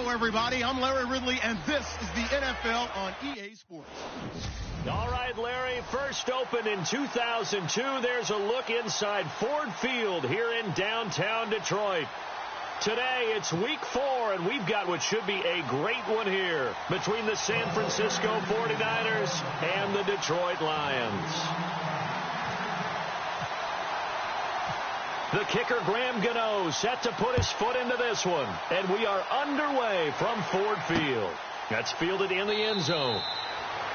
Hello, everybody. I'm Larry Ridley, and this is the NFL on EA Sports. All right, Larry, first opened in 2002. There's a look inside Ford Field here in downtown Detroit. Today, it's week 4, and we've got what should be a great one here between the San Francisco 49ers and the Detroit Lions. The kicker, Graham Gano, set to put his foot into this one. And we are underway from Ford Field. That's fielded in the end zone.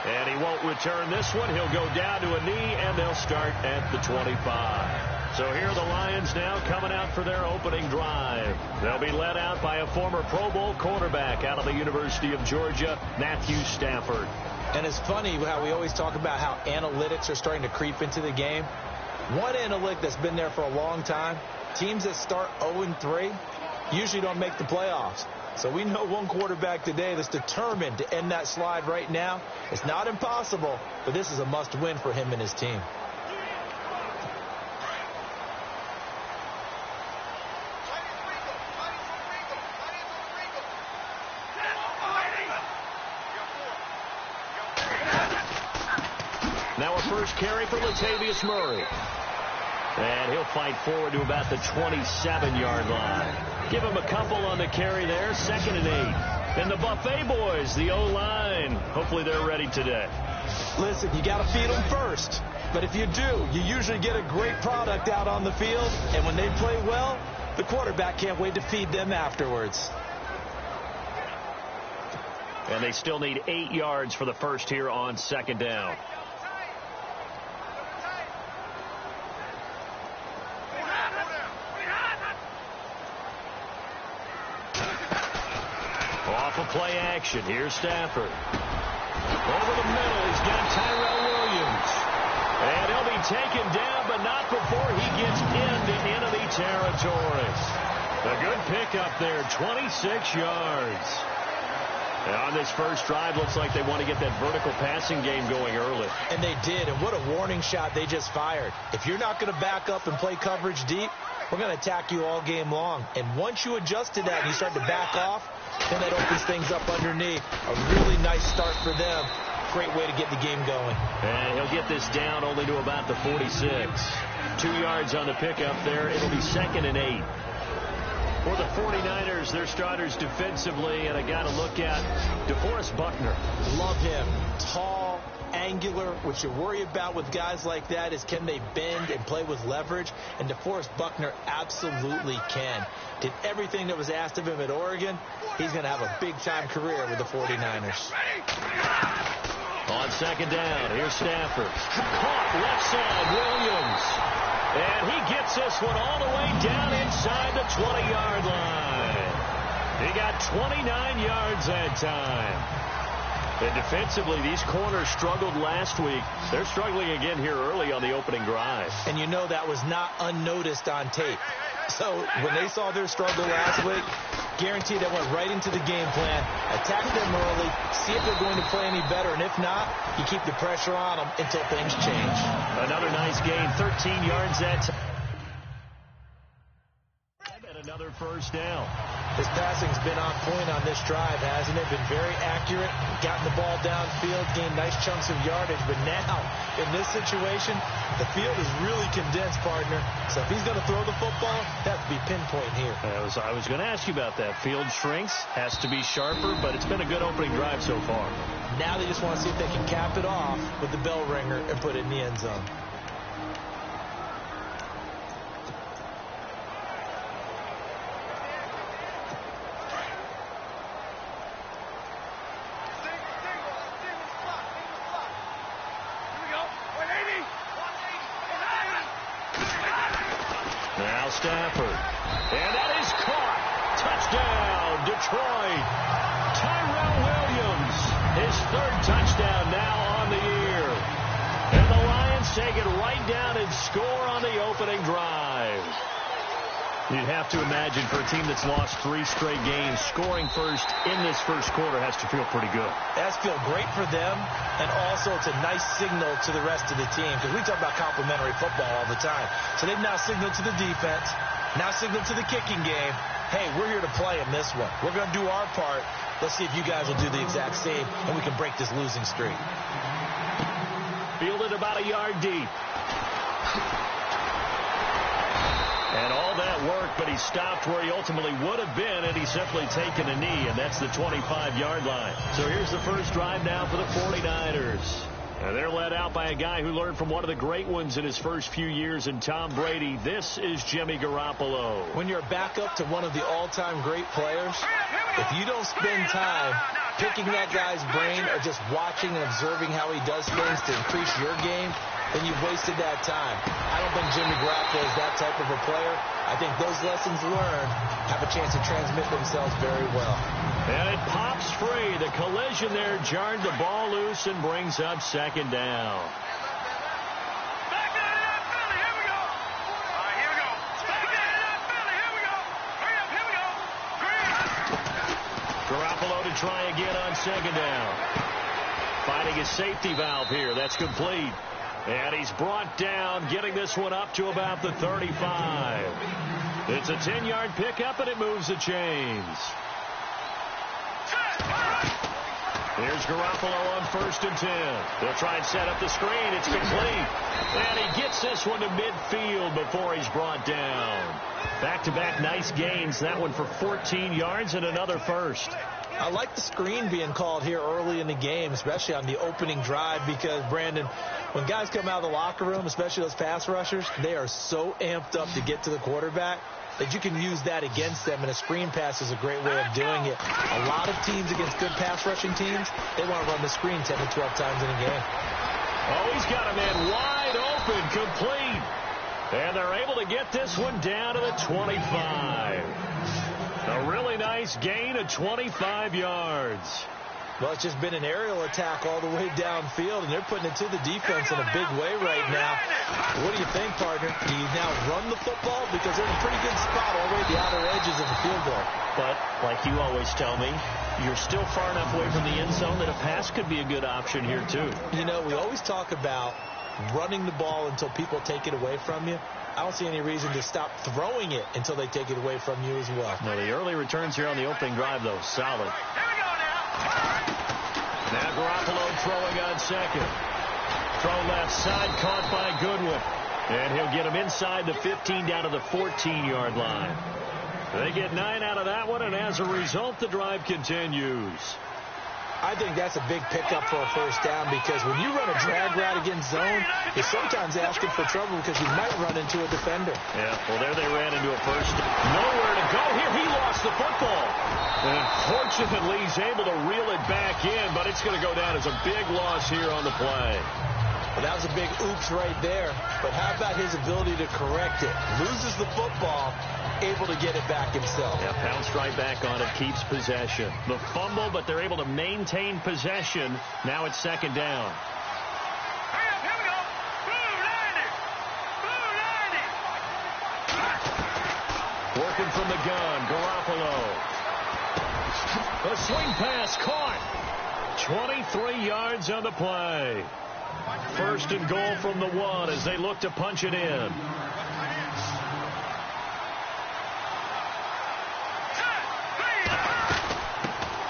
And he won't return this one. He'll go down to a knee, and they'll start at the 25. So here are the Lions now coming out for their opening drive. They'll be led out by a former Pro Bowl quarterback out of the University of Georgia, Matthew Stafford. And it's funny how we always talk about how analytics are starting to creep into the game. One analytic that's been there for a long time, teams that start 0-3 usually don't make the playoffs. So we know one quarterback today that's determined to end that slide right now. It's not impossible, but this is a must-win for him and his team. Now a first carry for Latavius Murray. And he'll fight forward to about the 27-yard line. Give him a couple on the carry there, 2nd and 8. And the Buffet boys, the O-line, hopefully they're ready today. Listen, you got to feed them first. But if you do, you usually get a great product out on the field. And when they play well, the quarterback can't wait to feed them afterwards. And they still need 8 yards for the first here on 2nd down. Off of play action. Here's Stafford. Over the middle, he's got Tyrell Williams. And he'll be taken down, but not before he gets into enemy territory. A good pickup there, 26 yards. And on this first drive, looks like they want to get that vertical passing game going early. And they did, and what a warning shot they just fired. If you're not going to back up and play coverage deep, we're going to attack you all game long. And once you adjust to that and you start to back off, then that opens things up underneath. A really nice start for them. Great way to get the game going. And he'll get this down only to about the 46. 2 yards on the pickup there. It'll be 2nd and 8. For the 49ers, their starters defensively, and I got to look at DeForest Buckner. Love him. Tall, angular. What you worry about with guys like that is can they bend and play with leverage? And DeForest Buckner absolutely can. Did everything that was asked of him at Oregon. He's going to have a big-time career with the 49ers. On 2nd down, here's Stafford. Caught left side, Williams. And he gets this one all the way down inside the 20-yard line. He got 29 yards that time. And defensively, these corners struggled last week. They're struggling again here early on the opening drive. And you know that was not unnoticed on tape. So when they saw their struggle last week, guaranteed they went right into the game plan, attack them early, see if they're going to play any better, and if not, you keep the pressure on them until things change. Another nice gain, 13 yards that time. And another first down. His passing's been on point on this drive, hasn't it? Been very accurate, gotten the ball downfield, gained nice chunks of yardage, but now, in this situation, the field is really condensed, partner. So if he's going to throw the football, that has to be pinpoint here. I was going to ask you about that. Field shrinks, has to be sharper, but it's been a good opening drive so far. Now they just want to see if they can cap it off with the bell ringer and put it in the end zone. Now Stafford. And that is caught. Touchdown, Detroit. Tyrell Williams, his 3rd touchdown now on the year. And the Lions take it right down and score on the opening drive. You'd have to imagine for a team that's lost 3 straight games, scoring first in this first quarter has to feel pretty good. It has to feel great for them, and also it's a nice signal to the rest of the team, because we talk about complimentary football all the time. So they've now signaled to the defense, now signaled to the kicking game, hey, we're here to play in this one. We're going to do our part. Let's see if you guys will do the exact same, and we can break this losing streak. Fielded about a yard deep. And all that work, but he stopped where he ultimately would have been, and he's simply taken a knee, and that's the 25-yard line. So here's the first drive now for the 49ers. And they're led out by a guy who learned from one of the great ones in his first few years in Tom Brady. This is Jimmy Garoppolo. When you're a backup to one of the all-time great players, if you don't spend time picking that guy's brain or just watching and observing how he does things to increase your game, then you've wasted that time. I don't think Jimmy Garoppolo is that type of a player. I think those lessons learned have a chance to transmit themselves very well. And it pops free. The collision there jarred the ball loose and brings up second down. Garoppolo to try again on second down. Finding a safety valve here. That's complete. And he's brought down, getting this one up to about the 35. It's a 10-yard pickup, and it moves the chains. Here's Garoppolo on 1st and 10. They'll try and set up the screen. It's complete. And he gets this one to midfield before he's brought down. Back-to-back nice gains. That one for 14 yards and another first. I like the screen being called here early in the game, especially on the opening drive, because, Brandon, when guys come out of the locker room, especially those pass rushers, they are so amped up to get to the quarterback that you can use that against them, and a screen pass is a great way of doing it. A lot of teams against good pass rushing teams, they want to run the screen 10 to 12 times in a game. Oh, he's got a man wide open, complete. And they're able to get this one down to the 25. A really nice gain of 25 yards. Well, it's just been an aerial attack all the way downfield, and they're putting it to the defense in a big way right now. What do you think, partner? Do you now run the football? Because they're in a pretty good spot all the way at the outer edges of the field goal. But, like you always tell me, you're still far enough away from the end zone that a pass could be a good option here, too. You know, we always talk about running the ball until people take it away from you. I don't see any reason to stop throwing it until they take it away from you as well. No, the early returns here on the opening drive, though, solid. Now Garoppolo throwing on second. Throw left side, caught by Goodwin. And he'll get him inside the 15 down to the 14-yard line. They get 9 out of that one, and as a result, the drive continues. I think that's a big pickup for a first down, because when you run a drag route against zone, you're sometimes asking for trouble because you might run into a defender. Yeah, well, there they ran into a first. Nowhere to go here. He lost the football. And fortunately, he's able to reel it back in, but it's going to go down as a big loss here on the play. Well, that was a big oops right there. But how about his ability to correct it? Loses the football, able to get it back himself. Yeah, pounced right back on it, keeps possession. The fumble, but they're able to maintain possession. Now it's second down. Here we go. Blue 90. Working from the gun, Garoppolo. A swing pass caught. 23 yards on the play. First and goal from the 1 as they look to punch it in.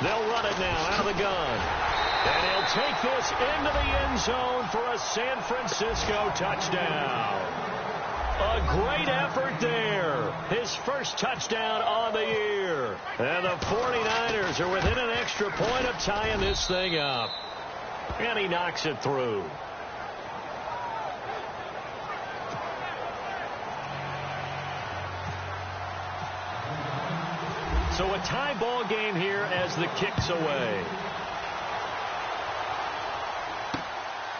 They'll run it now out of the gun. And he'll take this into the end zone for a San Francisco touchdown. A great effort there. His first touchdown on the year. And the 49ers are within an extra point of tying this thing up. And he knocks it through. So a tie ball game here as the kick's away.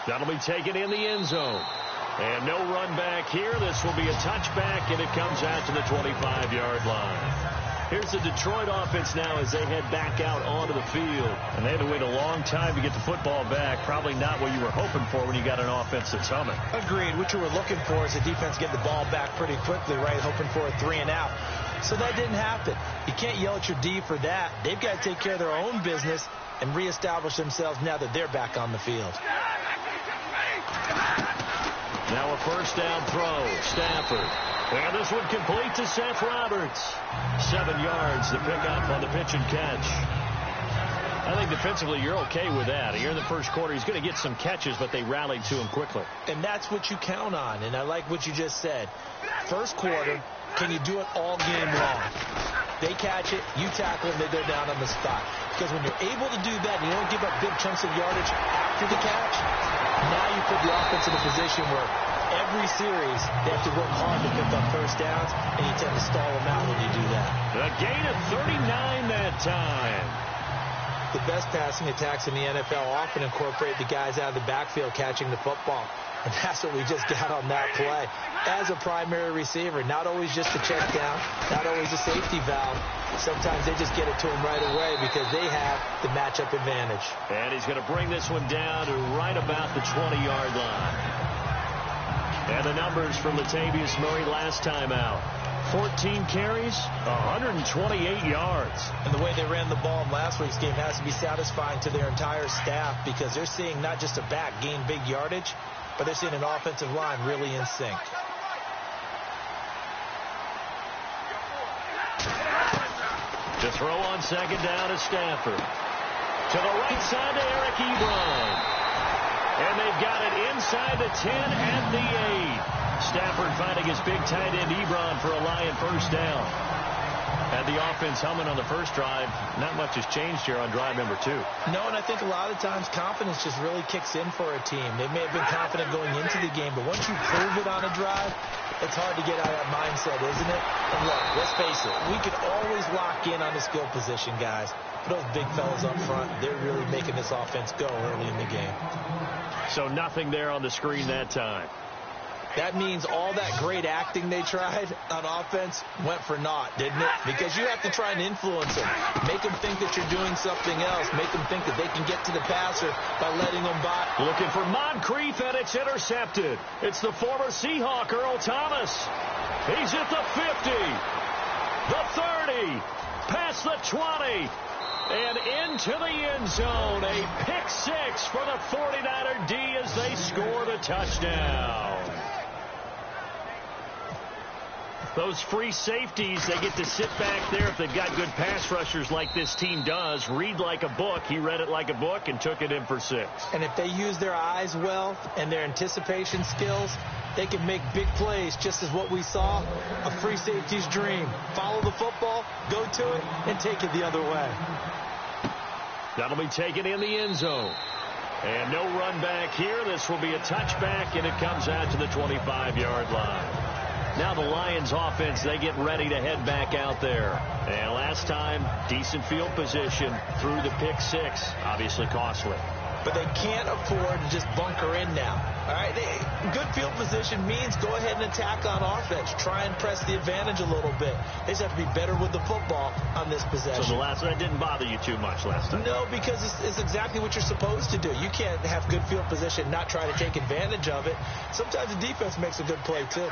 That'll be taken in the end zone. And no run back here. This will be a touchback, and it comes out to the 25-yard line. Here's the Detroit offense now as they head back out onto the field. And they had to wait a long time to get the football back. Probably not what you were hoping for when you got an offense that's humming. Agreed. What you were looking for is the defense get the ball back pretty quickly, right? Hoping for a 3-and-out. So that didn't happen. You can't yell at your D for that. They've got to take care of their own business and reestablish themselves now that they're back on the field. Now a first down throw. Stafford And this one complete to Seth Roberts. 7 yards to pick up on the pitch and catch. I think defensively you're okay with that. Here in the first quarter, he's going to get some catches, but they rallied to him quickly. And that's what you count on, and I like what you just said. First quarter, can you do it all game long? They catch it, you tackle them, they go down on the spot. Because when you're able to do that and you don't give up big chunks of yardage after the catch, now you put the offense in a position where every series they have to work hard to pick up first downs, and you tend to stall them out when you do that. A gain of 39 that time. The best passing attacks in the NFL often incorporate the guys out of the backfield catching the football. And that's what we just got on that play. As a primary receiver, not always just a check down, not always a safety valve. Sometimes they just get it to him right away because they have the matchup advantage. And he's going to bring this one down to right about the 20-yard line. And the numbers from Latavius Murray last time out. 14 carries, 128 yards. And the way they ran the ball in last week's game has to be satisfying to their entire staff because they're seeing not just a back gain big yardage, but they're seeing an offensive line really in sync. To throw on second down is Stafford. To the right side to Eric Ebron. And they've got it inside the 10 and the 8. Stafford finding his big tight end Ebron for a Lion first down. Had the offense humming on the first drive. Not much has changed here on drive number 2. No, and I think a lot of times confidence just really kicks in for a team. They may have been confident going into the game, but once you prove it on a drive, it's hard to get out of that mindset, isn't it? And look, let's face it, we could always lock in on the skill position, guys. But those big fellas up front, they're really making this offense go early in the game. So nothing there on the screen that time. That means all that great acting they tried on offense went for naught, didn't it? Because you have to try and influence them. Make them think that you're doing something else. Make them think that they can get to the passer by letting them by. Looking for Moncrief, and it's intercepted. It's the former Seahawk, Earl Thomas. He's at the 50, the 30, past the 20, and into the end zone. A pick six for the 49er D as they score the touchdown. Those free safeties, they get to sit back there if they've got good pass rushers like this team does. Read like a book. He read it like a book and took it in for 6. And if they use their eyes well and their anticipation skills, they can make big plays, just as what we saw, a free safety's dream. Follow the football, go to it, and take it the other way. That'll be taken in the end zone. And no run back here. This will be a touchback, and it comes out to the 25-yard line. Now the Lions offense, they get ready to head back out there. And last time, decent field position through the pick 6. Obviously costly. But they can't afford to just bunker in now. All right, good field position means go ahead and attack on offense. Try and press the advantage a little bit. They just have to be better with the football on this possession. So that didn't bother you too much last time? No, because it's exactly what you're supposed to do. You can't have good field position and not try to take advantage of it. Sometimes the defense makes a good play, too.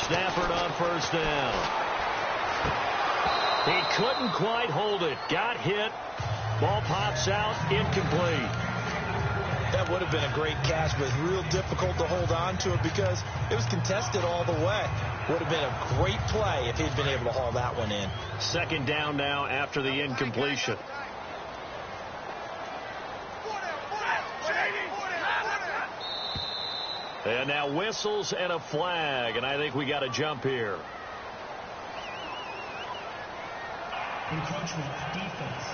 Stafford on first down. He couldn't quite hold it. Got hit. Ball pops out. Incomplete. That would have been a great catch, but it's real difficult to hold on to it because it was contested all the way. Would have been a great play if he'd been able to haul that one in. Second down now after the incompletion. And now whistles and a flag, and I think we got a jump here. Encroachment defense.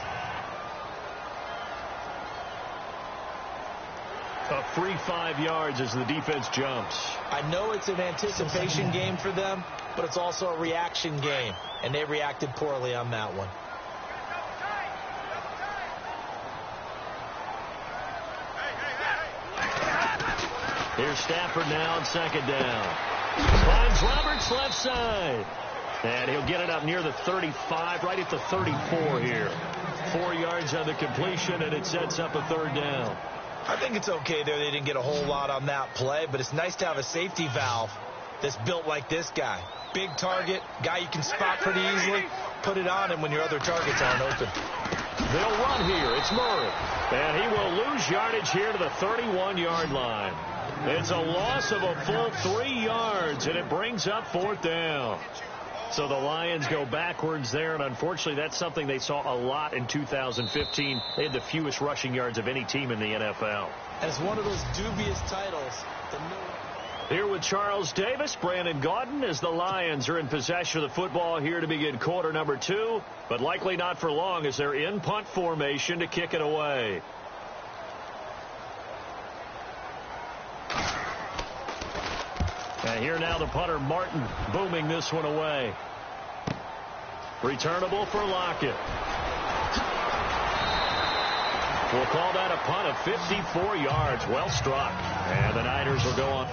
A free 5 yards as the defense jumps. I know it's an anticipation game for them, but it's also a reaction game, and they reacted poorly on that one. Here's Stafford now on second down. Finds Roberts left side. And he'll get it up near the 35, right at the 34 here. 4 yards on the completion, and it sets up a third down. I think it's okay there. They didn't get a whole lot on that play, but it's nice to have a safety valve that's built like this guy. Big target, guy you can spot pretty easily. Put it on him when your other targets aren't open. They'll run here. It's Murray. And he will lose yardage here to the 31-yard line. It's a loss of a full 3 yards, and it brings up 4th down. So the Lions go backwards there, and unfortunately that's something they saw a lot in 2015. They had the fewest rushing yards of any team in the NFL. And it's one of those dubious titles. Here with Charles Davis, Brandon Gaudin, as the Lions are in possession of the football here to begin quarter number 2, but likely not for long as they're in punt formation to kick it away. And here now the punter, Martin, booming this one away. Returnable for Lockett. We'll call that a punt of 54 yards. Well struck. And the Niners will go on.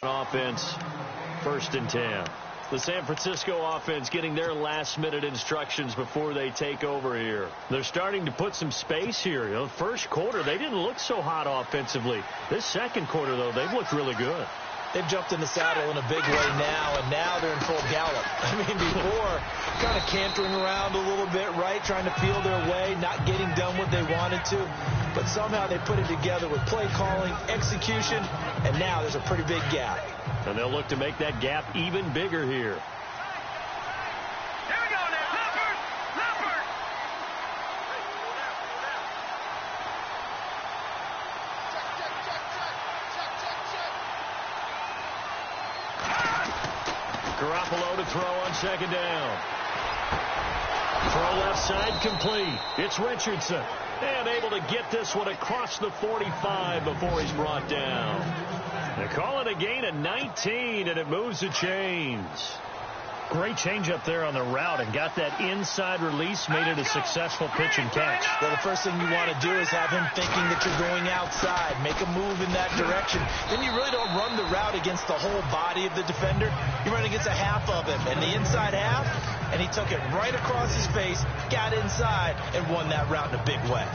Offense, 1st and 10. The San Francisco offense getting their last-minute instructions before they take over here. They're starting to put some space here. You know, first quarter, they didn't look so hot offensively. This second quarter, though, they've looked really good. They've jumped in the saddle in a big way now, and now they're in full gallop. I mean, before, kind of cantering around a little bit, right, trying to feel their way, not getting done what they wanted to. But somehow they put it together with play calling, execution, and now there's a pretty big gap. And they'll look to make that gap even bigger here. Here we go now. Leopard! Leopard! Garoppolo to throw on 2nd down. Throw left side complete. It's Richardson. And able to get this one across the 45 before he's brought down. They call it a gain of 19, and it moves the chains. Great change up there on the route and got that inside release, made it a successful pitch and catch. Well, the first thing you want to do is have him thinking that you're going outside, make a move in that direction. Then you really don't run the route against the whole body of the defender. You run against a half of him, and the inside half, and he took it right across his face, got inside, and won that route in a big way.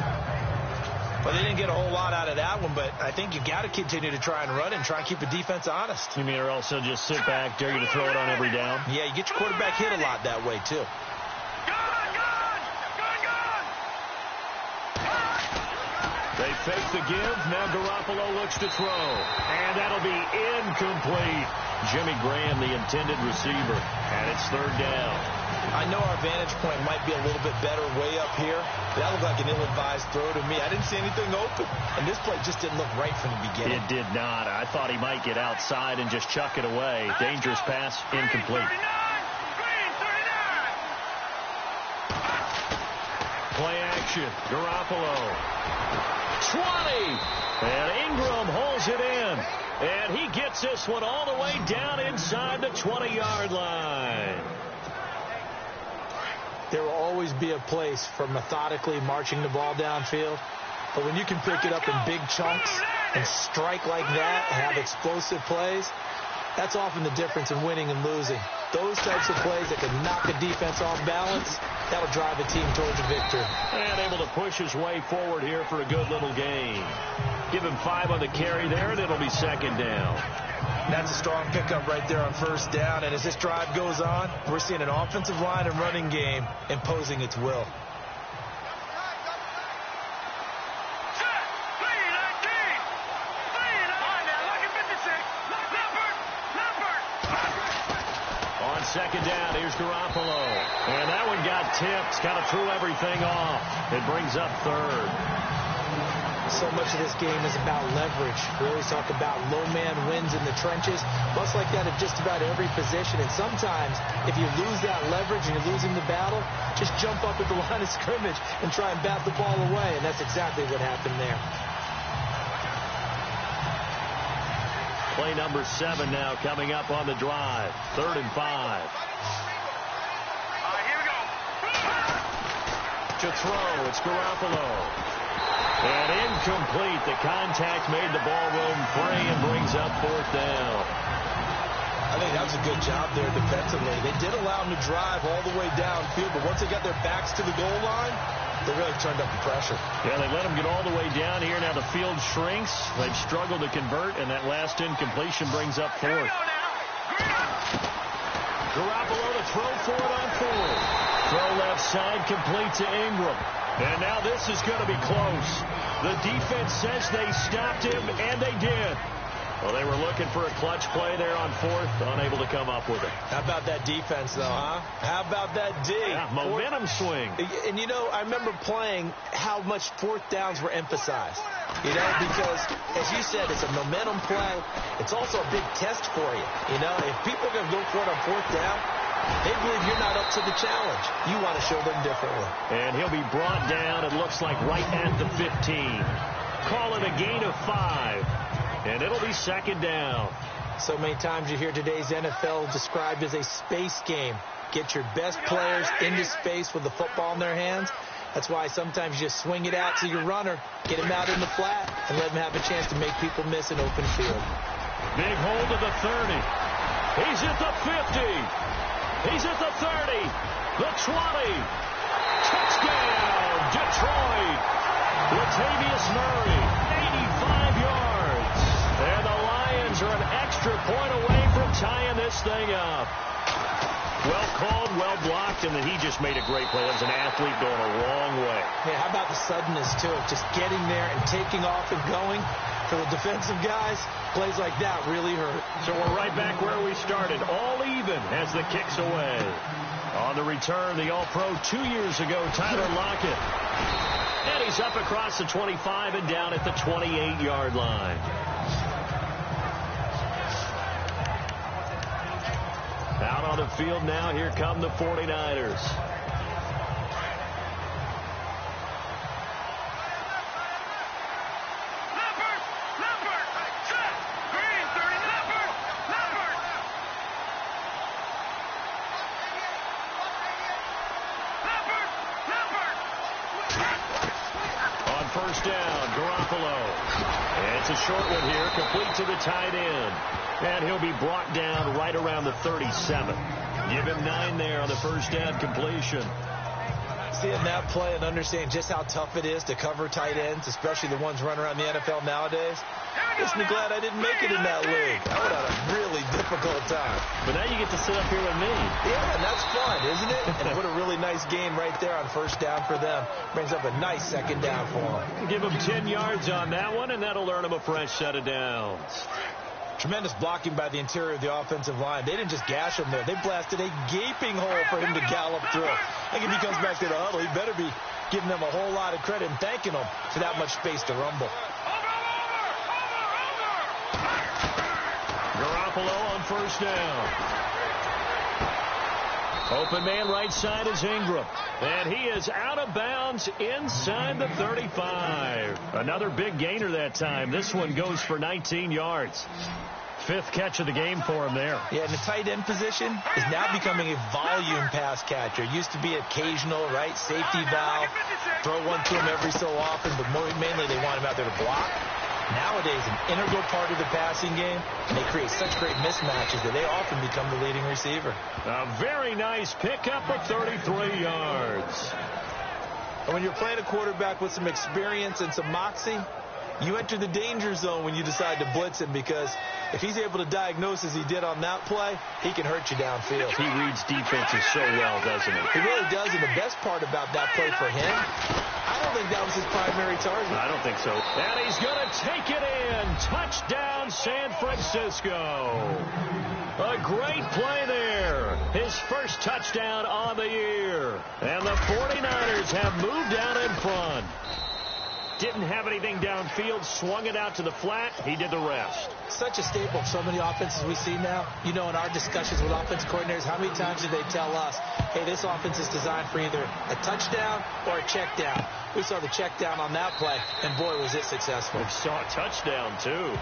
Well, they didn't get a whole lot out of that one, but I think you got to continue to try and run it and try and keep the defense honest. You mean, or also just sit back, dare you to throw it on every down? Yeah, you get your quarterback hit a lot that way, too. They fake the give. Now Garoppolo looks to throw. And that'll be incomplete. Jimmy Graham, the intended receiver. And it's 3rd down. I know our vantage point might be a little bit better way up here. That looked like an ill-advised throw to me. I didn't see anything open. And this play just didn't look right from the beginning. It did not. I thought he might get outside and just chuck it away. Dangerous pass, incomplete. Play action. Garoppolo. 20. And Ingram holds it in. And he gets this one all the way down inside the 20-yard line. There will always be a place for methodically marching the ball downfield. But when you can pick it up in big chunks and strike like that and have explosive plays, that's often the difference in winning and losing. Those types of plays that can knock a defense off balance, that'll drive a team towards a victory. And able to push his way forward here for a good little gain. Give him 5 on the carry there, and it'll be 2nd down. That's a strong pickup right there on 1st down. And as this drive goes on, we're seeing an offensive line and running game imposing its will. On 2nd down, here's Garoppolo. And that one got tipped. Kind of threw everything off. It brings up 3rd. So much of this game is about leverage. We always talk about low man wins in the trenches. Much like that at just about every position. And sometimes, if you lose that leverage and you're losing the battle, just jump up at the line of scrimmage and try and bat the ball away. And that's exactly what happened there. Play number 7 now coming up on the drive. 3rd and 5. Here we go. To throw, it's Garoppolo. And incomplete. The contact made the ball roam free and brings up 4th down. I think that was a good job there defensively. They did allow them to drive all the way downfield, but once they got their backs to the goal line, they really turned up the pressure. Yeah, they let them get all the way down here. Now the field shrinks. They've struggled to convert, and that last incompletion brings up 4th. Garoppolo to throw for it on 4th. Throw left side, complete to Ingram. And now this is going to be close. The defense says they stopped him, and they did. Well, they were looking for a clutch play there on 4th, unable to come up with it. How about that defense, though, huh? How about that D? Yeah, momentum swing. And, you know, I remember playing how much 4th downs were emphasized. You know, because, as you said, it's a momentum play. It's also a big test for you. You know, if people are going to go for it on 4th down, they believe you're not up to the challenge. You want to show them differently. And he'll be brought down, it looks like, right at the 15. Call it a gain of 5. And it'll be 2nd down. So many times you hear today's NFL described as a space game. Get your best players into space with the football in their hands. That's why sometimes you just swing it out to your runner, get him out in the flat, and let him have a chance to make people miss an open field. Big hold of the 30. He's at the 50. He's at the 30. The 20. Touchdown, Detroit. Latavius Murray, 85 yards. And the Lions are an extra point away from tying this thing up. Well called, well blocked, and then he just made a great play. As an athlete going a long way. Yeah, how about the suddenness, too? Just getting there and taking off and going. For the defensive guys, plays like that really hurt. So we're right back where we started, all even as the kick's away. On the return, the All-Pro 2 years ago, Tyler Lockett. And he's up across the 25 and down at the 28-yard line. Out on the field now, here come the 49ers. First down, Garoppolo. And it's a short one here, complete to the tight end. And he'll be brought down right around the 37. Give him 9 there on the first down completion. Seeing that play and understanding just how tough it is to cover tight ends, especially the ones running around the NFL nowadays, makes me glad I didn't make it in that league. I would have had a really difficult time. But now you get to sit up here with me. Yeah, and that's fun, isn't it? And what a really nice game right there on first down for them. Brings up a nice second down for them. Give them 10 yards on that one, and that'll earn them a fresh set of downs. Tremendous blocking by the interior of the offensive line. They didn't just gash him there. They blasted a gaping hole for him to gallop through. I think if he comes back to the huddle, he better be giving them a whole lot of credit and thanking them for that much space to rumble. Garoppolo on first down. Open man right side is Ingram. And he is out of bounds inside the 35. Another big gainer that time. This one goes for 19 yards. 5th catch of the game for him there. Yeah, and the tight end position is now becoming a volume pass catcher. It used to be occasional, right? Safety valve. Throw one to him every so often, but mainly they want him out there to block. Nowadays, an integral part of the passing game, and they create such great mismatches that they often become the leading receiver. A very nice pickup of 33 yards. And when you're playing a quarterback with some experience and some moxie, you enter the danger zone when you decide to blitz him, because if he's able to diagnose as he did on that play, he can hurt you downfield. He reads defenses so well, doesn't he? He really does, and the best part about that play for him, I don't think that was his primary target. I don't think so. And he's going to take it in. Touchdown, San Francisco. A great play there. His first touchdown on the year. And the 49ers have moved out in front. Didn't have anything downfield, swung it out to the flat. He did the rest. Such a staple of so many offenses we see now. You know, in our discussions with offensive coordinators, how many times did they tell us, hey, this offense is designed for either a touchdown or a check down. We saw the check down on that play, and boy, was it successful. We saw a touchdown, too.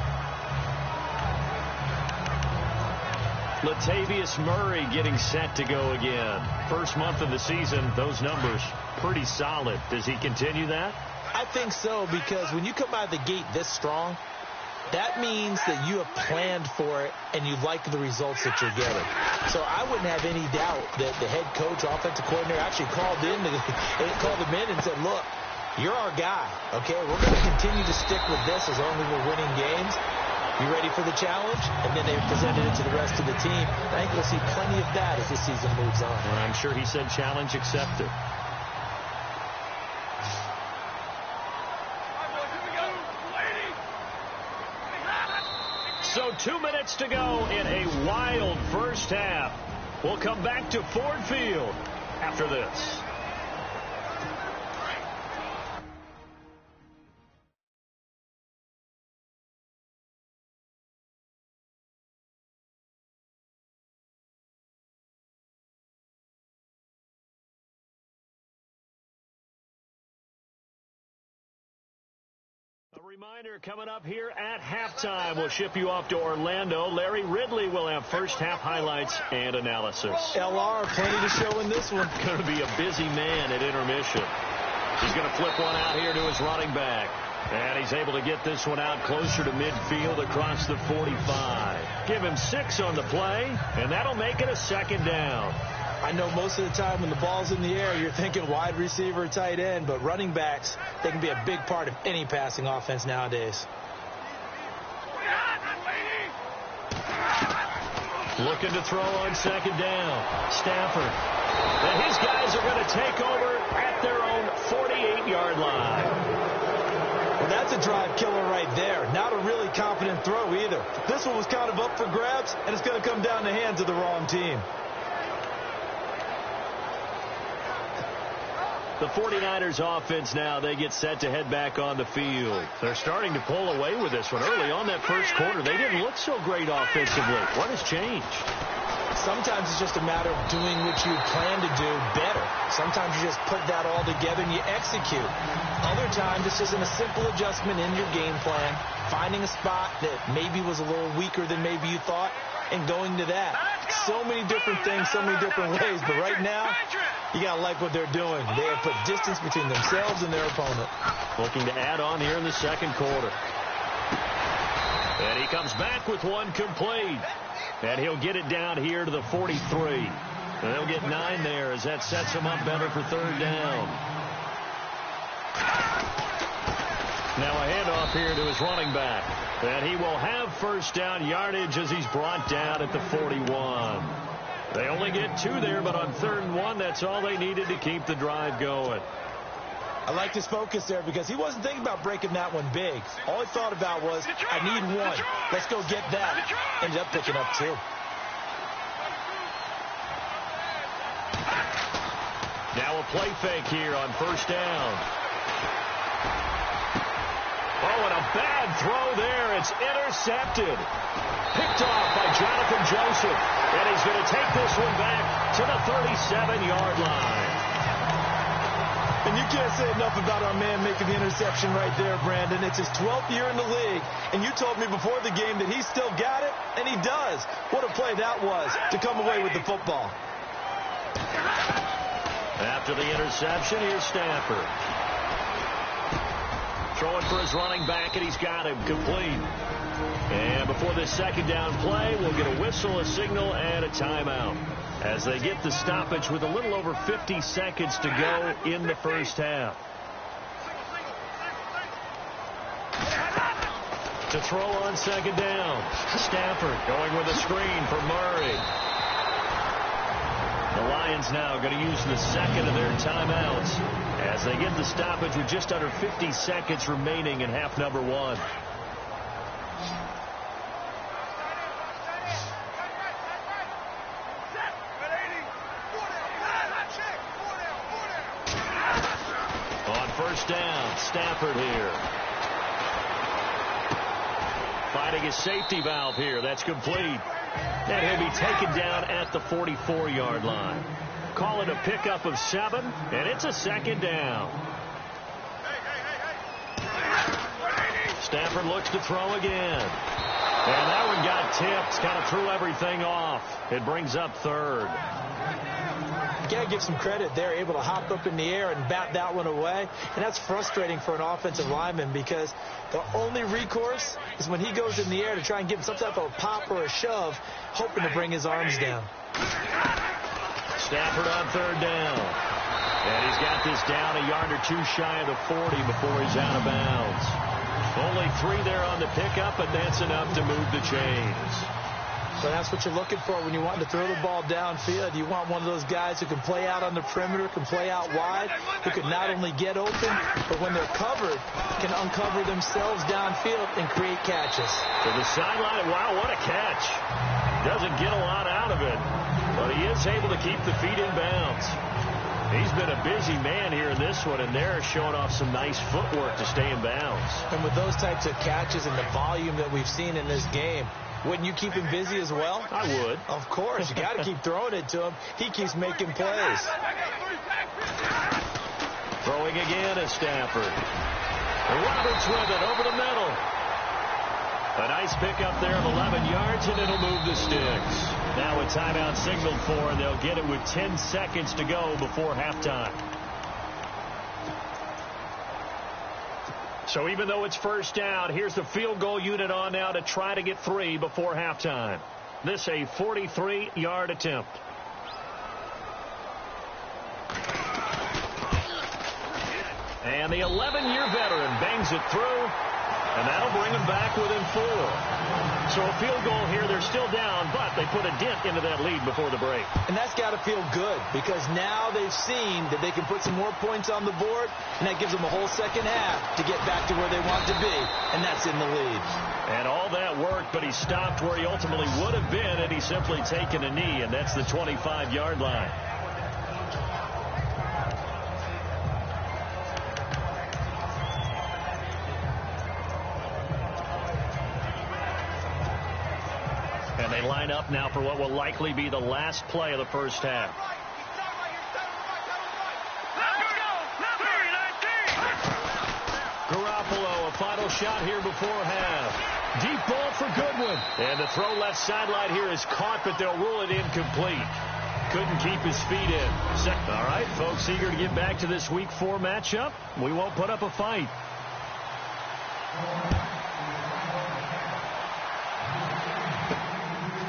Latavius Murray getting set to go again. First month of the season, those numbers pretty solid. Does he continue that? I think so, because when you come out of the gate this strong, that means that you have planned for it and you like the results that you're getting. So I wouldn't have any doubt that the head coach, offensive coordinator, actually called him in and said, look, you're our guy, okay? We're going to continue to stick with this as long as we're winning games. You ready for the challenge? And then they presented it to the rest of the team. I think we'll see plenty of that as this season moves on. And I'm sure he said challenge accepted. So 2 minutes to go in a wild first half. We'll come back to Ford Field after this. A reminder coming up here at halftime. We'll ship you off to Orlando. Larry Ridley will have first half highlights and analysis. LR, plenty to show in this one. Going to be a busy man at intermission. He's going to flip one out here to his running back. And he's able to get this one out closer to midfield across the 45. Give him 6 on the play, and that'll make it a 2nd down. I know most of the time when the ball's in the air, you're thinking wide receiver, tight end, but running backs, they can be a big part of any passing offense nowadays. Looking to throw on 2nd down. Stafford. And his guys are going to take over at their own 48-yard line. Well, that's a drive killer right there. Not a really confident throw either. This one was kind of up for grabs, and it's going to come down the hands of the wrong team. The 49ers offense now, they get set to head back on the field. They're starting to pull away with this one. Early on that first quarter, they didn't look so great offensively. What has changed? Sometimes it's just a matter of doing what you plan to do better. Sometimes you just put that all together and you execute. Other times it's just a simple adjustment in your game plan, finding a spot that maybe was a little weaker than maybe you thought, and going to that. So many different things, so many different ways, but right now, you got to like what they're doing. They have put distance between themselves and their opponent. Looking to add on here in the second quarter. And he comes back with one complete. And he'll get it down here to the 43. And they'll get 9 there as that sets him up better for 3rd down. Now a handoff here to his running back. And he will have 1st down yardage as he's brought down at the 41. They only get 2 there, but on 3rd and 1, that's all they needed to keep the drive going. I liked his focus there because he wasn't thinking about breaking that one big. All he thought about was, I need 1. Let's go get that. Ended up picking up 2. Now a play fake here on 1st down. Oh, and a bad throw there. It's intercepted. Picked off by Jonathan Joseph. And he's going to take this one back to the 37-yard line. And you can't say enough about our man making the interception right there, Brandon. It's his 12th year in the league, and you told me before the game that he still got it, and he does. What a play that was to come away with the football. After the interception, here's Stafford. Throwing for his running back, and he's got him complete. And before this 2nd down play, we'll get a whistle, a signal, and a timeout as they get the stoppage with a little over 50 seconds to go in the first half. To throw on 2nd down. Stafford going with a screen for Murray. The Lions now going to use the 2nd of their timeouts as they get the stoppage with just under 50 seconds remaining in half number 1. On 1st down, Stafford here. Finding his safety valve here. That's complete. And he'll be taken down at the 44-yard line. Call it a pickup of 7, and it's a 2nd down. Stafford looks to throw again. And that one got tipped. Kind of threw everything off. It brings up 3rd. You got to give some credit. They're able to hop up in the air and bat that one away. And that's frustrating for an offensive lineman because the only recourse is when he goes in the air to try and give some type of a pop or a shove, hoping to bring his arms down. Stafford on 3rd down. And he's got this down a yard or 2 shy of the 40 before he's out of bounds. Only 3 there on the pickup, but that's enough to move the chains. So that's what you're looking for when you want to throw the ball downfield. You want one of those guys who can play out on the perimeter, can play out wide, who can not only get open, but when they're covered, can uncover themselves downfield and create catches. To the sideline, wow, what a catch. Doesn't get a lot out of it, but he is able to keep the feet in bounds. He's been a busy man here in this one, and they're showing off some nice footwork to stay in bounds. And with those types of catches and the volume that we've seen in this game, wouldn't you keep him busy as well? I would. Of course. You got to keep throwing it to him. He keeps making plays. Throwing again is Stafford. Roberts with it over the middle. A nice pickup there of 11 yards, and it'll move the sticks. Now a timeout signaled for, and they'll get it with 10 seconds to go before halftime. So even though it's first down, here's the field goal unit on now to try to get 3 before halftime. This a 43-yard attempt. And the 11-year veteran bangs it through, and that'll bring them back within 4. So a field goal here, they're still down, but they put a dent into that lead before the break. And that's got to feel good because now they've seen that they can put some more points on the board, and that gives them a whole second half to get back to where they want to be, and that's in the lead. And all that worked, but he stopped where he ultimately would have been had he simply taken a knee, and that's the 25-yard line. And they line up now for what will likely be the last play of the first half. Garoppolo, a final shot here before half. Deep ball for Goodwin. And the throw left sideline here is caught, but they'll rule it incomplete. Couldn't keep his feet in. All right, folks, eager to get back to this Week 4 matchup. We won't put up a fight.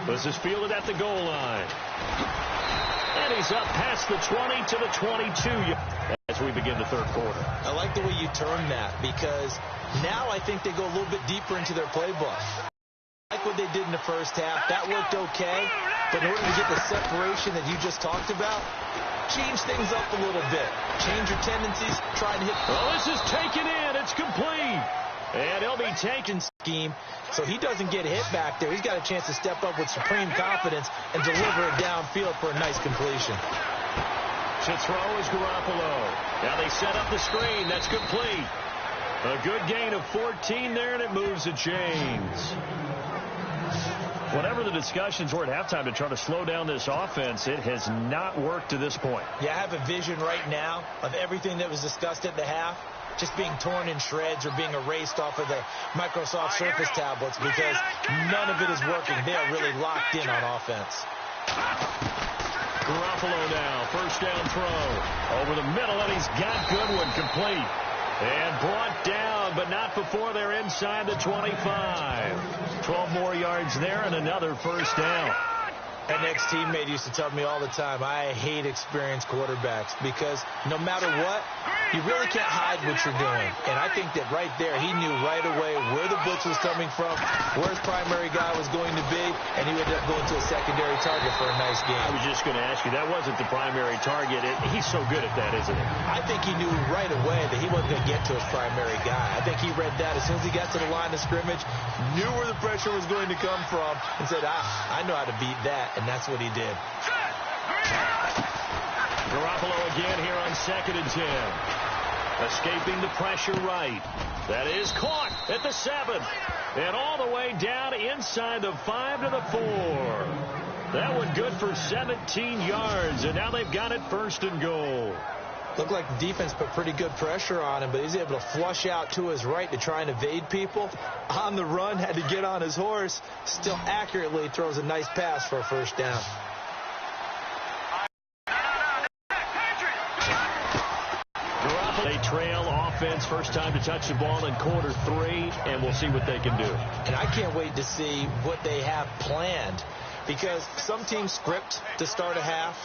This is fielded at the goal line. And he's up past the 20 to the 22 as we begin the third quarter. I like the way you term that because now I think they go a little bit deeper into their playbook. Like what they did in the first half, that worked okay. But in order to get the separation that you just talked about, change things up a little bit. Change your tendencies, try to hit. Oh, this is taken in. It's complete. And he'll be taken scheme, so he doesn't get hit back there. He's got a chance to step up with supreme confidence and deliver it downfield for a nice completion. To throw is Garoppolo. Now they set up the screen. That's complete. A good gain of 14 there, and it moves the chains. Whatever the discussions were at halftime to try to slow down this offense, it has not worked to this point. Yeah, I have a vision right now of everything that was discussed at the half just being torn in shreds or being erased off of the Microsoft Surface tablets because none of it is working. They are really locked in on offense. Garoppolo now, first down throw. Over the middle, and he's got Goodwin complete. And brought down, but not before they're inside the 25. 12 more yards there and another first down. An ex-teammate used to tell me all the time, I hate experienced quarterbacks because no matter what, you really can't hide what you're doing. And I think that right there, he knew right away where the blitz was coming from, where his primary guy was going to be, and he ended up going to a secondary target for a nice game. I was just going to ask you, that wasn't the primary target. He's so good at that, isn't he? I think he knew right away that he wasn't going to get to his primary guy. I think he read that as soon as he got to the line of scrimmage, knew where the pressure was going to come from, and said, I know how to beat that. And that's what he did. Garoppolo again here on 2nd and 10. Escaping the pressure right. That is caught at the 7. And all the way down inside the 5 to the 4. That one good for 17 yards. And now they've got it 1st and goal. Looked like the defense put pretty good pressure on him, but he's able to flush out to his right to try and evade people. On the run, had to get on his horse. Still accurately throws a nice pass for a first down. They trail offense, first time to touch the ball in quarter 3, and we'll see what they can do. And I can't wait to see what they have planned, because some teams script to start a half,